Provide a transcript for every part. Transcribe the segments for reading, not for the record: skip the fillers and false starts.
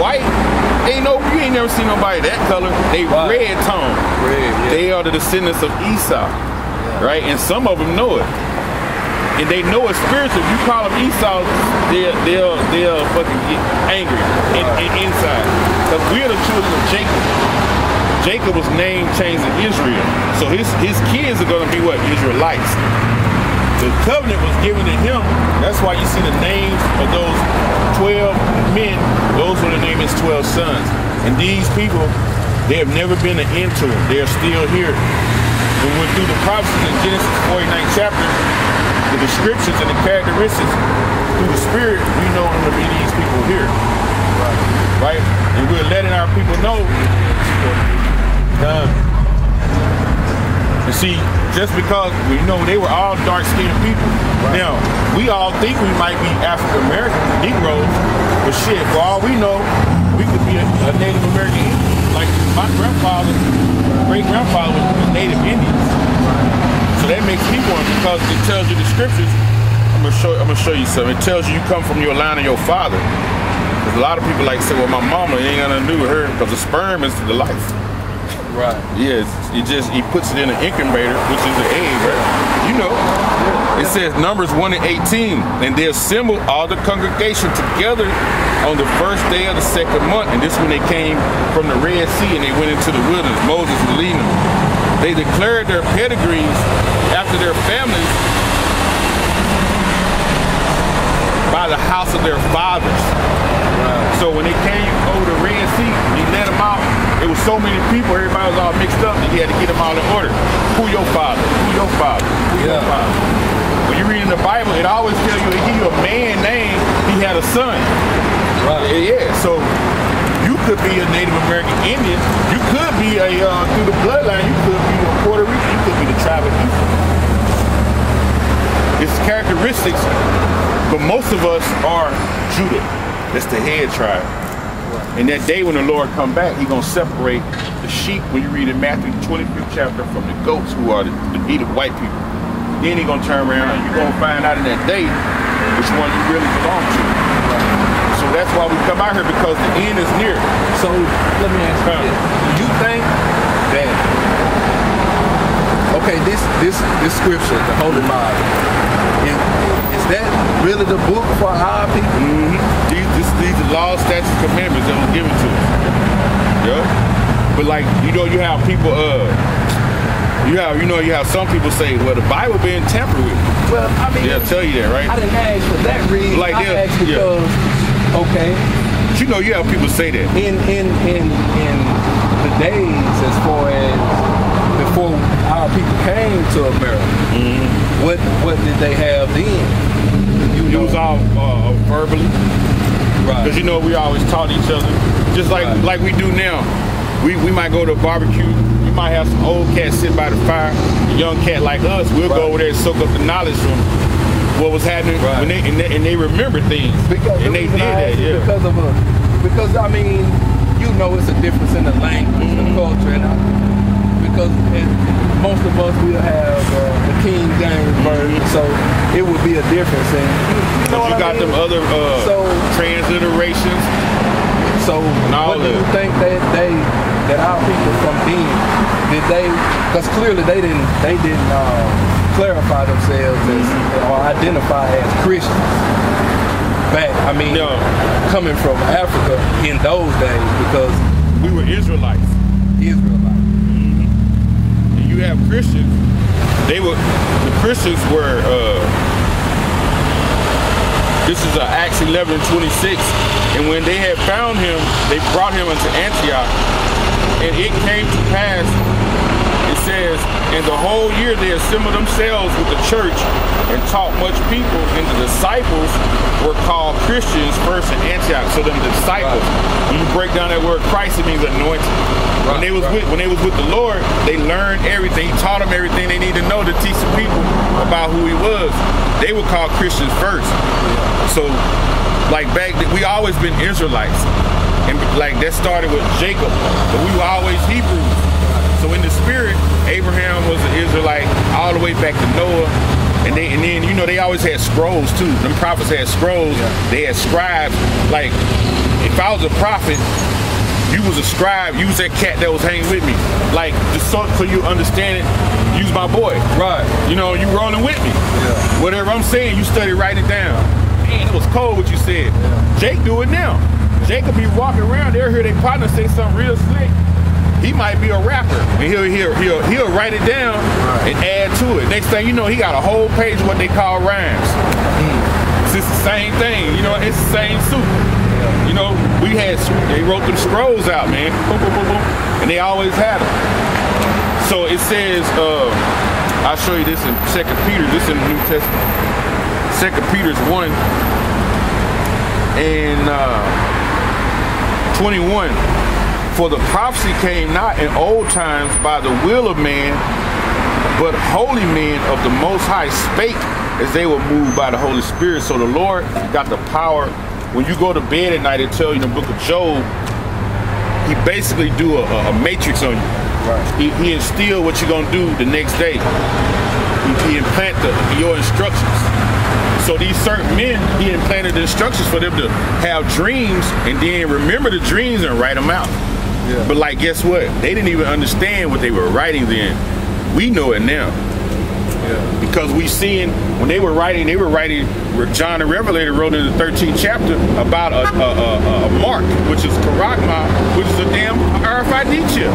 white. You ain't never seen nobody that color. They red tone. They are the descendants of Esau, right? And some of them know it, and they know it spiritually. If you call them Esau, they'll fucking get angry inside, because we're the children of Jacob. Jacob was name changed to Israel, so his kids are gonna be what? Israelites. The covenant was given to him. That's why you see the names of those 12 men. Those were the name of his 12 sons. And these people, they have never been an end to them. They are still here. When we went through the prophecies in Genesis 49th chapter, the descriptions and the characteristics through the Spirit, we know them to be these people here. Right? And we're letting our people know. And see, just because we know they were all dark-skinned people. Now, we all think we might be African-American Negroes, but shit, for all we know, we could be a Native American Indian. Like my grandfather, great-grandfather was Native Indians. So that makes me wonder, because it tells you the scriptures. I'm gonna show you something. It tells you come from your line of your father. Because a lot of people like to say, well, my mama ain't got nothing to do with her, because the sperm is the life. Right. Yes, he puts it in an incubator, which is the egg, right? You know. It says Numbers 1:18, and they assembled all the congregation together on the first day of the second month. And this when they came from the Red Sea and they went into the wilderness. Moses was leading them. They declared their pedigrees after their families by the house of their fathers. So when they came over the Red Sea, he let them out. It was so many people, everybody was all mixed up, that he had to get them all in order. Who your father? Who your father? Who your father? When you read in the Bible, it always tells you, it give you a man name, he had a son. Yeah, so you could be a Native American Indian, you could be a, through the bloodline, you could be a Puerto Rican, you could be the tribe of Esau. It's characteristics, but most of us are Judah. That's the head tribe. And that day when the Lord come back, He's gonna separate the sheep, when you read in Matthew 25th chapter, from the goats, who are the Edom white people. Then He's gonna turn around and you're gonna find out in that day which one you really belong to. So that's why we come out here, because the end is near. So let me ask you this. Do you think that, okay, this scripture, the Holy Bible, is that really the book for our people? These are laws, statutes, commandments that was given to us. Yeah. But like, you have people, you have some people say, well, the Bible being tampered with. Well, I mean, they'll tell you that, right? I didn't ask for that reason. Like, I asked because, okay. But you have people say that. In the days, as far as before our people came to America, what did they have then? It was all verbally. Right. Because we always taught each other. Just like we do now. We might go to a barbecue. You might have some old cats sit by the fire. A young cat like us, we'll go over there and soak up the knowledge from what was happening when and they remember things. And they did that, yeah. Because I mean, it's a difference in the language, the culture, and because most of us will have the King James version, so it would be a difference. And you got them other transliterations. So what do you think that our people from then did they? Because clearly they didn't clarify themselves as or identify as Christians. Back, I mean, coming from Africa in those days, because we were Israelites. And you have Christians. The Christians were. This is Acts 11:26, and when they had found him, they brought him into Antioch, and it came to pass, it says, and the whole year they assembled themselves with the church and taught much people, and the disciples were called Christians first in Antioch. So them disciples, when you break down that word Christ, it means anointed. When they was with the Lord, they learned everything. He taught them everything they need to know to teach the people about who He was. They were called Christians first. So, like back then, we always been Israelites, and like that started with Jacob, but we were always Hebrews. So in the spirit, Abraham was an Israelite all the way back to Noah. And then you know they always had scrolls too. Them prophets had scrolls. They had scribes. Like if I was a prophet, you was a scribe. You was that cat that was hanging with me. Like just so you understand it. Use my boy. Right. You know you rolling with me. Yeah. Whatever I'm saying, you study, write it down. Man, it was cold what you said. Yeah. Jake do it now. Jake could be walking around there, hear their partner say something real slick. He might be a rapper, and he'll write it down and add to it. Next thing you know, he got a whole page of what they call rhymes. It's the same thing, you know. It's the same soup. You know, they wrote them scrolls out, man. Boom, boom, boom, boom, and they always had them. So it says, I'll show you this in 2 Peter. This in the New Testament. 2 Peter's 1 and 21. For the prophecy came not in old times by the will of man, but holy men of the Most High spake as they were moved by the Holy Spirit. So the Lord got the power. When you go to bed at night, it tells you in the book of Job, he basically do a matrix on you. Right. He instill what you're gonna do the next day. He implant your instructions. So these certain men, he implanted the instructions for them to have dreams and then remember the dreams and write them out. Yeah. But like, guess what? They didn't even understand what they were writing then. We know it now. Yeah. Because we seen when they were writing, John the Revelator wrote in the 13th chapter about a mark, which is Karakma, which is a damn RFID chip.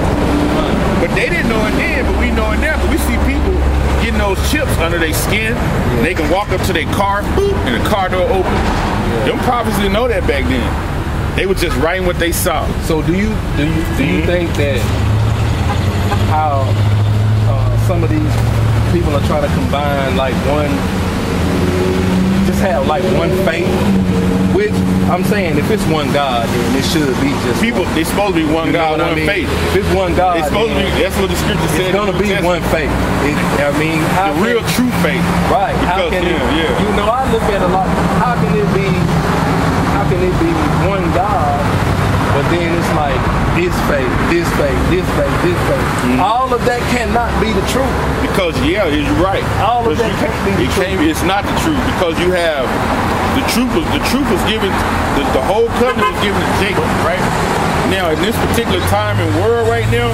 But they didn't know it then, but we know it now. But we see people getting those chips under their skin, and they can walk up to their car, boop, and the car door open. Yeah. Them prophets didn't know that back then. They were just writing what they saw. So do you think that how some of these people are trying to combine like just have like one faith? Which I'm saying, if it's one God, then it should be just people. It's supposed to be one God, one faith. If it's one God, it's supposed to be. That's what the scripture said. It's gonna be one faith. I mean, the real true faith. Right. How can it? You know, I look at a lot. How can it be? How can it be one God, but then it's like this faith, this faith, this faith, this faith. All of that cannot be the truth. Because you're right. All of that can't be the truth. It's not the truth because you have the truth was given. The whole covenant was given to Jacob, right? Now in this particular time and world right now,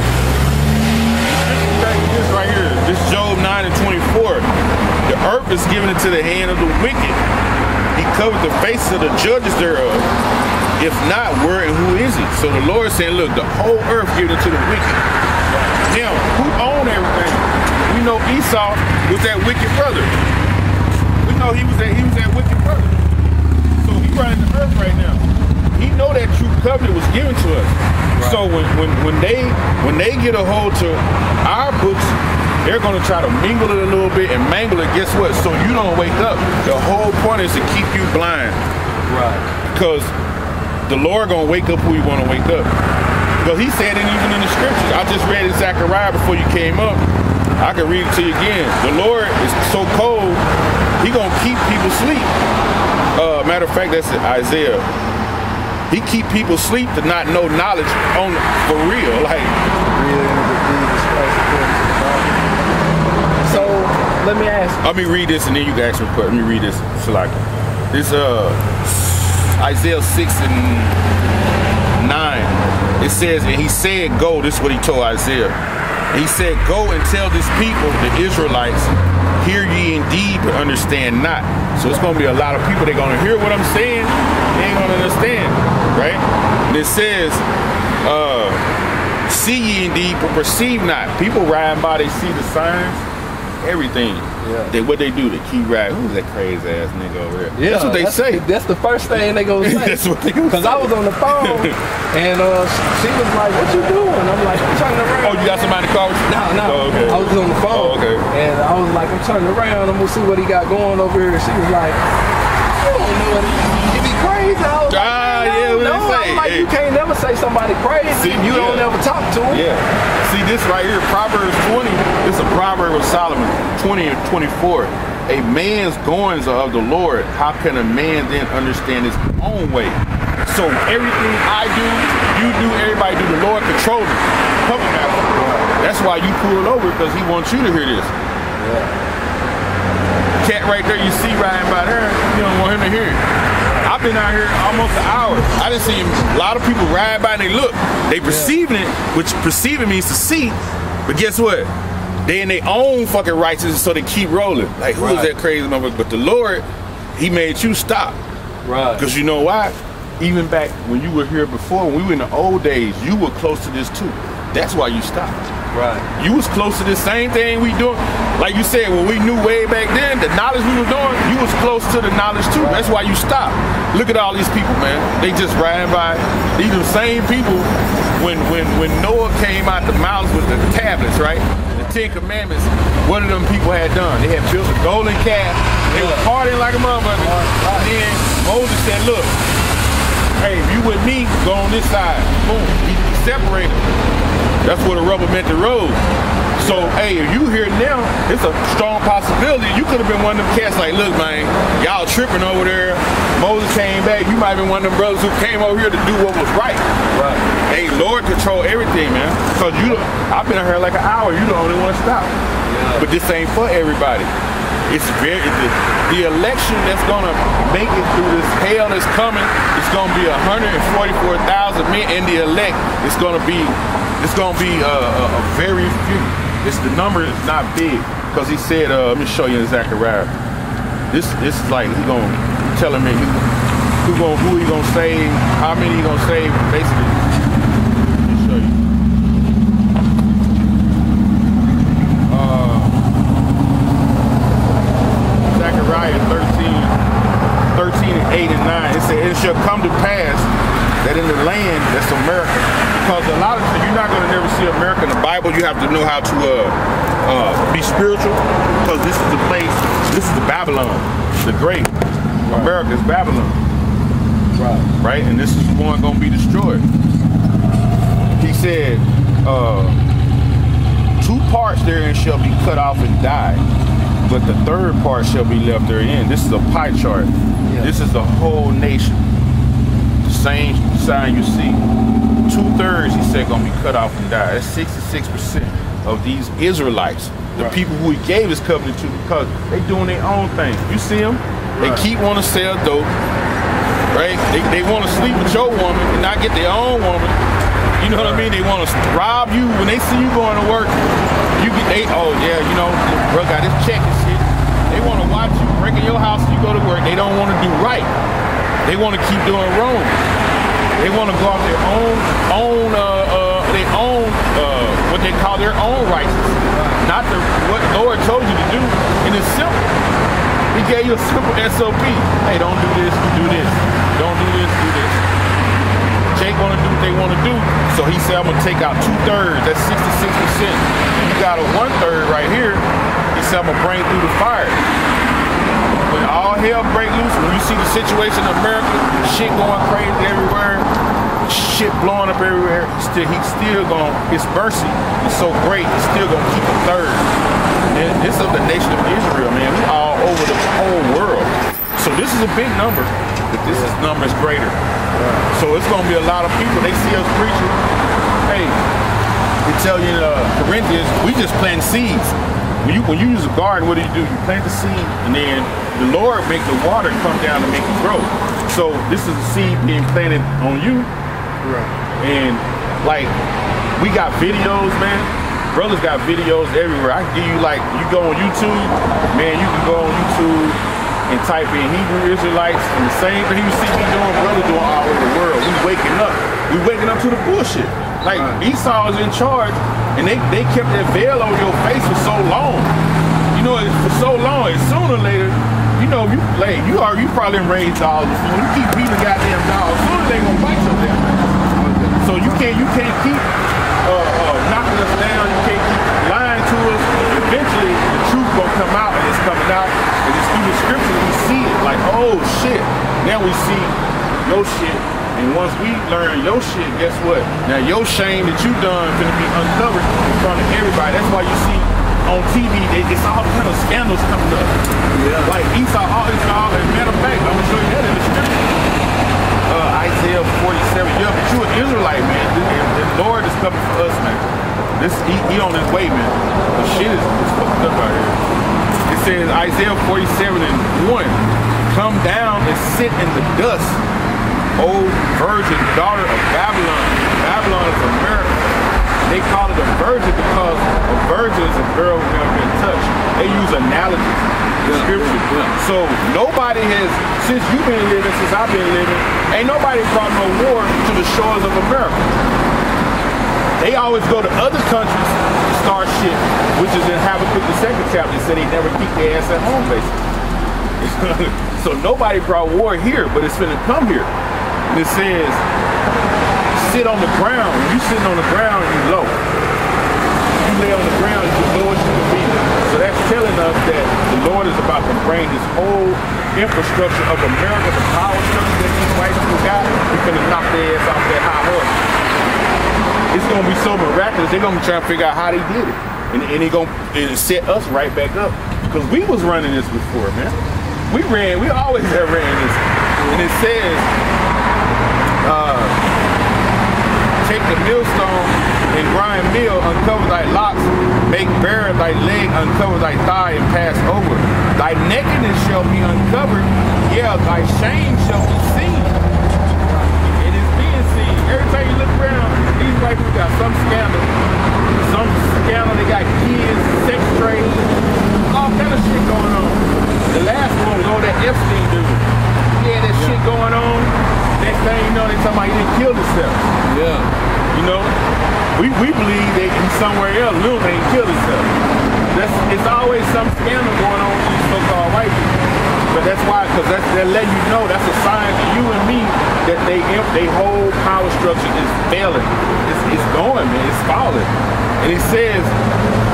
this right here, this Job 9 and 24, the earth is given into the hand of the wicked. He covered the faces of the judges thereof. If not, where and who is he? So the Lord saying, look, the whole earth given to the wicked. Now, who owned everything? We know Esau was that wicked brother. We know he was that wicked brother. So he running the earth right now. He know that true covenant was given to us. Right. So when they get a hold to our books, they're going to try to mingle it a little bit and mangle it. Guess what? So you don't wake up. The whole point is to keep you blind. Right. Because the Lord going to wake up who he want to wake up. Because he said it even in the scriptures. I just read in Zechariah before you came up. I can read it to you again. The Lord is so cold, he going to keep people asleep. Matter of fact, that's Isaiah. He keep people asleep to not know knowledge for real. Like, so let me ask. Let me read this and then you can ask me a question. Let me read this. This Isaiah 6 and 9. It says, and he said, go. This is what he told Isaiah. And he said, go and tell this people, the Israelites, hear ye indeed, but understand not. So it's going to be a lot of people. They're going to hear what I'm saying. They ain't going to understand, right? And it says, see ye indeed, but perceive not. People riding by, they see the signs, everything. Yeah. What they do, they keep riding. Who's that crazy ass nigga over here? Yeah, that's what they say. That's the first thing they gonna say. That's what they gonna say. Because I was on the phone and she was like, what you doing? I'm like, I'm turning around. Oh, you got somebody to call with you? No. Oh, okay. I was on the phone. Oh, okay. And I was like, I'm turning around. I'm gonna see what he got going over here. She was like, you don't know what it be crazy. I was I'm like, you can't never say somebody crazy. See, you don't ever talk to him. Yeah. See this right here, Proverbs 20. This is a proverb of Solomon, 20 and 24. A man's goings are of the Lord. How can a man then understand his own way? So everything I do, you do, everybody do. The Lord controls it. That's why you pull it over, because he wants you to hear this. Yeah. cat right there you see riding by there, you don't want him to hear it. I've been out here almost an hour. I done seen a lot of people ride by and they look. They perceiving it, which perceiving means to see, but guess what? They in their own fucking righteousness, so they keep rolling. Like, who is that crazy motherfucker? But the Lord, he made you stop. Right. Because you know why? Even back when you were here before, when we were in the old days, you were close to this too. That's why you stopped. Right. You was close to the same thing we doing. Like you said, when we knew way back then, the knowledge we was doing, you was close to the knowledge too. Right. That's why you stopped. Look at all these people, man. They just riding by. These are the same people when Noah came out the mountains with the tablets, right? The 10 Commandments, what of them people had done? They had built a golden calf. They were partying like a motherfucker. And then Moses said, look, hey, if you with me, go on this side. Boom, he separated. That's where the rubber met the road. So, hey, if you here now, it's a strong possibility. You could have been one of them cats like, look, man, y'all tripping over there. Moses came back. You might have been one of them brothers who came over here to do what was right. Right. Hey, Lord control everything, man. Because I've been out here like an hour. You the only one to stop. Yeah. But this ain't for everybody. It's the election that's gonna make it through this hell that's coming. It's gonna be 144,000 men in the elect. It's gonna be a very few. The number is not big, because he said, let me show you in Zechariah. This is like he gonna tell him who he gonna save, how many he gonna save, basically. Let me show you. Zechariah 13 and 8 and 9. It said, it shall come to pass that in the land that's America, because a lot of times you're not going to never see America in the Bible. You have to know how to be spiritual, because this is the place, this is the Babylon, the great. Right. America is Babylon. Right? And this is the one going to be destroyed. He said, 2 parts therein shall be cut off and die, but the 3rd part shall be left therein. This is a pie chart. Yeah. This is the whole nation. The same sign you see. 2/3, he said, gonna be cut off and die. That's 66% of these Israelites, the people who he gave his covenant to, because they doing their own thing. You see them? They keep wanting to sell dope, right? They want to sleep with your woman and not get their own woman. You know what I mean? They want to rob you when they see you going to work. Oh yeah, you know, bro got his check and shit. They want to watch you break in your house when you go to work. They don't want to do right. They want to keep doing wrong. They want to go off their own what they call their own righteousness, not what the Lord told you to do. And it's simple. He gave you a simple SOP. Hey, don't do this, do this. Don't do this, do this. Jake want to do what they want to do, so he said, I'm gonna take out 2/3. That's 66%. And you got a 1/3 right here. He said, I'm gonna bring through the fire. When all hell break loose, when you see the situation in America, shit going crazy everywhere, shit blowing up everywhere, he's still gonna, his mercy is so great, he's still gonna keep a 3rd. And this is the nation of Israel, man. We all over the whole world. So this is a big number, but this number is greater. So it's gonna be a lot of people, they see us preaching. Hey, they tell you in Corinthians, we just plant seeds. When you use a garden, what do? You plant the seed, and then the Lord make the water come down to make it grow. So this is a seed being planted on you. And like, we got videos, man. Brothers got videos everywhere. I can give you, like, you go on YouTube, man, you can go on YouTube and type in Hebrew Israelites, and the same thing you see me doing, brother doing all over the world. We waking up. We waking up to the bullshit. Like, Esau is in charge, and they kept that veil over your face for so long. You know, for so long, and sooner or later, you know, you probably raised dogs before. You keep beating goddamn dogs, sooner they gonna bite your damn ass. So you can't keep knocking us down. You can't keep lying to us. Eventually, the truth gonna come out, and it's coming out. And it's through the scriptures we see it. Like, oh shit, now we see your shit. And once we learn your shit, guess what? Now your shame that you done finna be uncovered in front of everybody. That's why you see on TV, it's all kind of scandals coming up. Yeah. Like Esau, as a matter of fact, I'm gonna show you that in the scripture. Isaiah 47. Yeah, but you an Israelite, man. The Lord is coming for us, man. He on his way, man. The shit is fucked up out here. It's says, Isaiah 47:1, come down and sit in the dust, O virgin daughter of Babylon. Babylon is America. They call it a virgin because a virgin is a girl who never been touched. They use analogies in scripture. So nobody has, since you've been living, since I've been living, ain't nobody brought no war to the shores of America. They always go to other countries to start shit, which is in Habakkuk the 2nd chapter. They said they never keep their ass at home, basically. So nobody brought war here, but it's finna come here. And it says, sit on the ground. You sitting on the ground, you low. You lay on the ground, you lowest you can be. So that's telling us that the Lord is about to bring this whole infrastructure of America, the power structure that these white people got, we're gonna knock their ass off that high horse. It's gonna be so miraculous. They're gonna be trying to figure out how they did it, and they gonna set us right back up. Because we was running this before, man. We always have ran this, and it says. Take the millstone and grind meal, uncover thy locks, make bare thy leg, uncover thy thigh, and pass over. Thy nakedness shall be uncovered, yeah, thy shame shall be seen. It is being seen. Every time you look around, these white people got some scandal. They got kids, sex trade, all kind of shit going on. The last one was all that Epstein dude. He had that shit going on. Next thing you know, they talking about he didn't kill himself. Yeah. You know, we believe that he's somewhere else. Lil ain't killed himself. It's always some scandal going on with these so-called white people. But that's why, because they're letting you know, that's a sign to you and me that they whole power structure is failing. It's going, man. It's falling. And it says,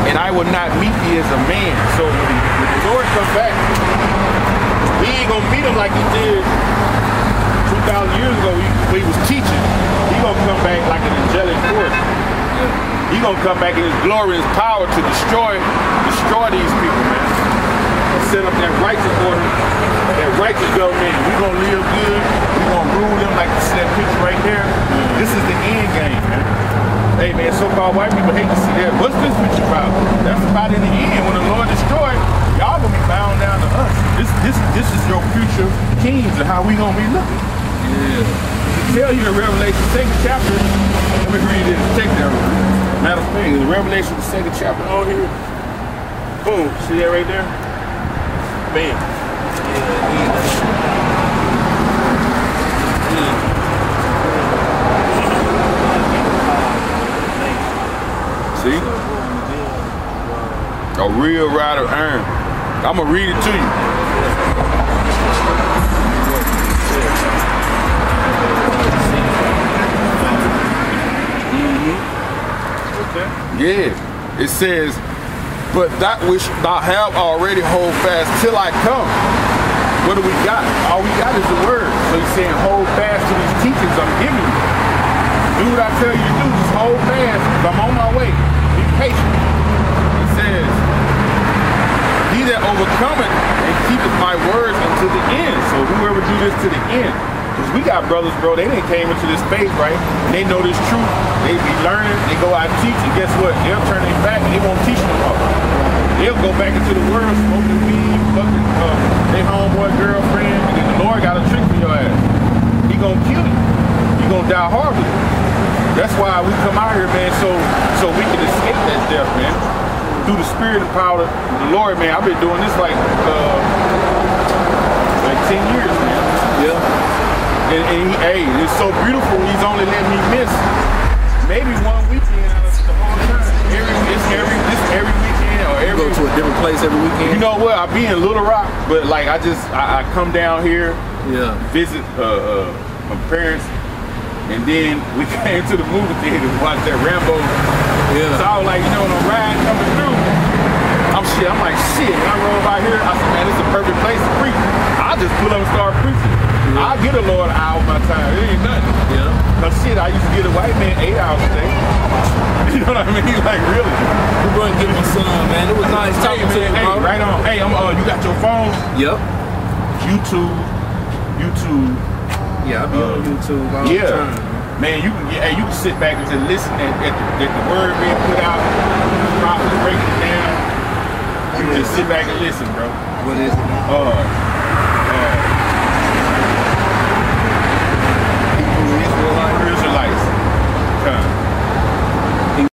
and I will not meet thee as a man. So when the Lord comes back, he ain't gonna meet him like he did 2,000 years ago when he was teaching. He gonna come back like an angelic force. He gonna come back in his glory and his power to destroy these people, man. And set up that righteous order, that righteous government. We gonna live good. We gonna rule them like you see that picture right there. This is the end game, man. Hey, man, so-called white people hate to see that. What's this picture about? That's about in the end when the Lord destroyed. Y'all gonna be bound down to us. This is your future kings and how we gonna be looking. Yeah. To tell you in Revelation 2nd chapter, let me read this. Take that. Matter of fact, the Revelation the 2nd chapter on here. Boom. See that right there? Bam. See? A real rod of iron. I'm gonna read it to you. Yeah, it says, but that which thou have already hold fast till I come. What do we got? All we got is the word. So he's saying hold fast to these teachings I'm giving you. Do what I tell you to do, just hold fast. I'm on my way. Be patient. It says, he that overcometh and keepeth my words unto the end. So whoever do this to the end. Because we got brothers, bro, they didn't came into this faith, right? And they know this truth. They be learning, they go out and teach, and guess what? They'll turn their back and they won't teach no more. They'll go back into the world, smoking weed, fucking their homeboy girlfriend, and then the Lord got a trick for your ass. He gonna kill you. You gonna die horribly. That's why we come out here, man, so we can escape that death, man. Through the spirit and power of the Lord, man. I've been doing this like 10 years, man. Yeah. And hey, it's so beautiful. He's only letting me miss maybe one weekend out of the whole time. Every weekend or every. You go to a different place every weekend. You know what? I be in Little Rock, but like I come down here, visit my parents, and then we came to the movie theater to watch that Rambo. Yeah. So I was like, you know, when I'm riding coming through, I'm like, shit. When I roll by here, I said, man, this is a perfect place to preach. I'll just pull up and start preaching. Yeah. I'll get a Lord an hour of my time. It ain't nothing. Yeah. Cause shit, I used to get a white man 8 hours a day. You know what I mean? Like really. We're going to give him some, man. It was nice talking to you, bro. Right on. Hey, you got your phone? Yep. YouTube. Yeah, I'll be on YouTube all the time. Man, you can sit back and just listen at the word being put out, the prophets breaking it down. You just sit back and listen, bro. What is it? Hebrew Israelites.